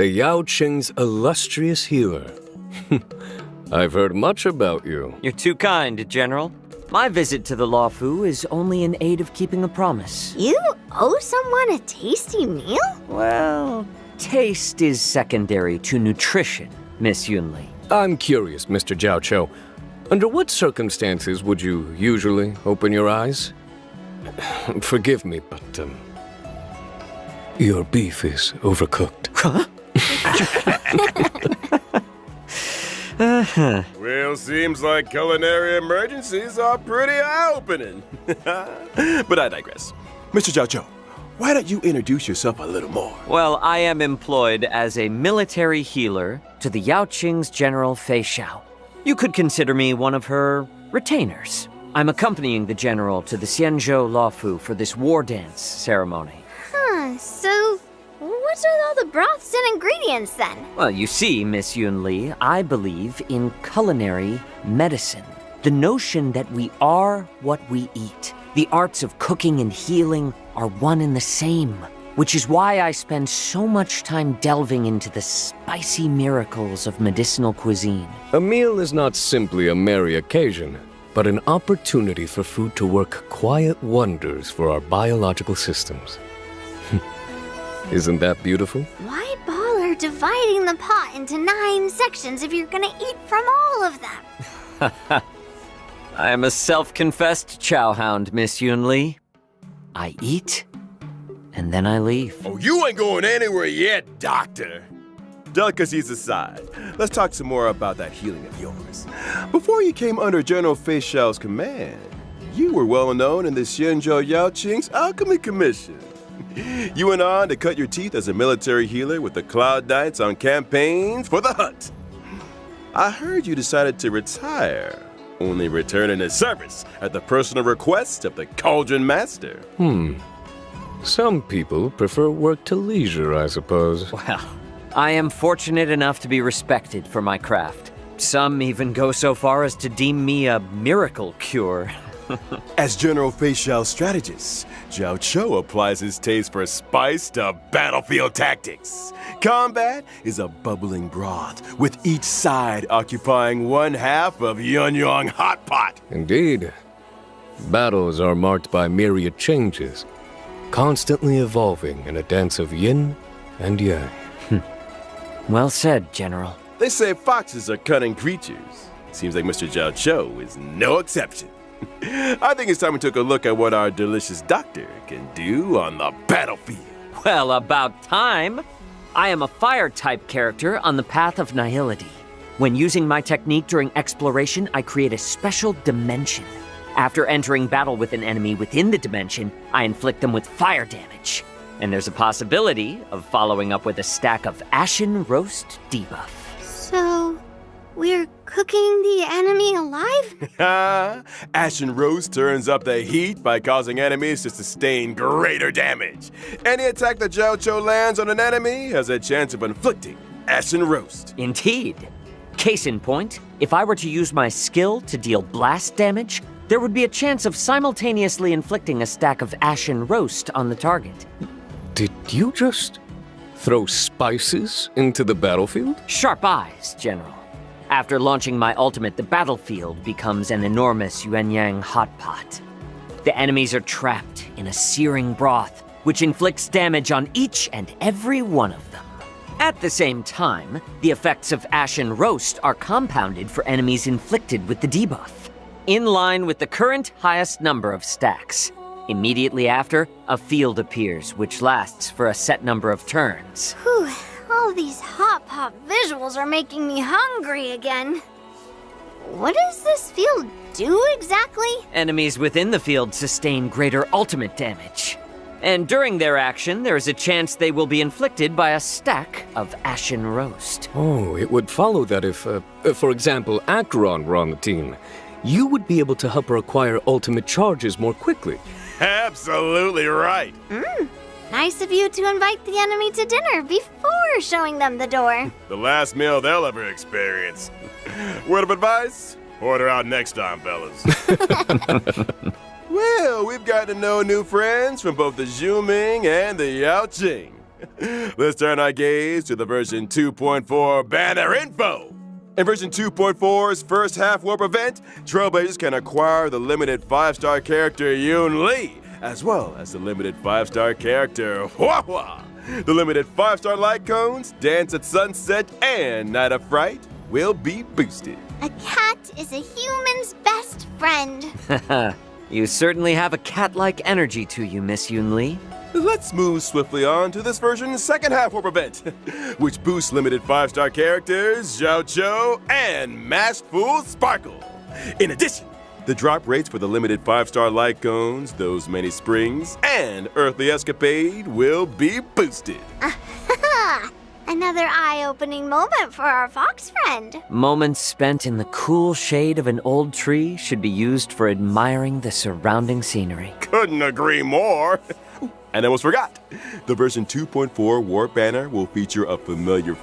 the Yaoqing's illustrious healer. I've heard much about you. You're too kind, General. My visit to the Luofu is only in aid of keeping a promise. You owe someone a tasty meal? Well, taste is secondary to nutrition, Miss Yunli. I'm curious, Mr. Jiaoqiu. Under what circumstances would you usually open your eyes? Forgive me, but, your beef is overcooked. Huh? Well, seems like culinary emergencies are pretty eye-opening. But I digress. Mr. Jiaoqiu, why don't you introduce yourself a little more? Well, I am employed as a military healer to the Yaoqing's General Fei Xiao. You could consider me one of her retainers. I'm accompanying the general to the Xianzhou Luofu for this war dance ceremony. So what's with all the broths and ingredients then? Well, you see, Miss Yunli, I believe in culinary medicine. The notion that we are what we eat. The arts of cooking and healing are one and the same, which is why I spend so much time delving into the spicy miracles of medicinal cuisine. A meal is not simply a merry occasion, but an opportunity for food to work quiet wonders for our biological systems. Isn't that beautiful? Why bother dividing the pot into 9 sections if you're gonna eat from all of them? I am a self-confessed chowhound, Miss Yunli. I eat, and then I leave. Oh, you ain't going anywhere yet, Doctor. Delicacies aside, let's talk some more about that healing of yours. Before you came under General Fei Xiao's command, you were well known in the Xianzhou Yaoqing's Alchemy Commission. You went on to cut your teeth as a military healer with the Cloud Knights on campaigns for the hunt. I heard you decided to retire, only returning to service at the personal request of the Cauldron Master. Some people prefer work to leisure, I suppose. Well, I am fortunate enough to be respected for my craft. Some even go so far as to deem me a miracle cure. As General Fei Xiao's strategist, Jiaoqiu applies his taste for spice to battlefield tactics. Combat is a bubbling broth, with each side occupying one half of Yunyang Hot Pot. Indeed. Battles are marked by myriad changes, constantly evolving in a dance of yin and yang. Well said, General. They say foxes are cunning creatures. Seems like Mr. Jiaoqiu is no exception. I think it's time we took a look at what our delicious doctor can do on the battlefield. Well, about time. I am a fire-type character on the path of nihility. When using my technique during exploration, I create a special dimension. After entering battle with an enemy within the dimension, I inflict them with fire damage. And there's a possibility of following up with a stack of Ashen Roast debuff. So, we're cooking the enemy alive? Ashen Roast turns up the heat by causing enemies to sustain greater damage. Any attack that Jiaoqiu lands on an enemy has a chance of inflicting Ashen Roast. Indeed. Case in point, if I were to use my skill to deal blast damage, there would be a chance of simultaneously inflicting a stack of Ashen Roast on the target. Did you just throw spices into the battlefield? Sharp eyes, General. After launching my ultimate, the battlefield becomes an enormous Yuanyang hot pot. The enemies are trapped in a searing broth, which inflicts damage on each and every one of them. At the same time, the effects of Ashen Roast are compounded for enemies inflicted with the debuff, in line with the current highest number of stacks. Immediately after, a field appears, which lasts for a set number of turns. Whew, all these hot pot visuals are making me hungry again. What does this field do exactly? Enemies within the field sustain greater ultimate damage. And during their action, there is a chance they will be inflicted by a stack of Ashen Roast. Oh, it would follow that if, for example, Acheron were on the team, you would be able to help her acquire ultimate charges more quickly. Absolutely right. Nice of you to invite the enemy to dinner before showing them the door. The last meal they'll ever experience. Word of advice? Order out next time, fellas. Well, we've got to know new friends from both the Zhuming and the Yaoqing. Let's turn our gaze to the version 2.4 banner info. In version 2.4's first half warp event, Trailblazers can acquire the limited 5-star character Yunli, as well as the limited 5-star character Hua Hua. The limited 5-star light cones, Dance at Sunset, and Night of Fright will be boosted. A cat is a human's best friend. You certainly have a cat-like energy to you, Miss Yunli. Let's move swiftly on to this version's second half warp event, which boosts limited 5-star characters JIAOQIU and Masked Fool Sparkle. In addition, the drop rates for the limited 5-star light cones, those many springs, and Earthly Escapade will be boosted. Another eye-opening moment for our fox friend. Moments spent in the cool shade of an old tree should be used for admiring the surrounding scenery. Couldn't agree more. And I almost forgot, the version 2.4 warp banner will feature a familiar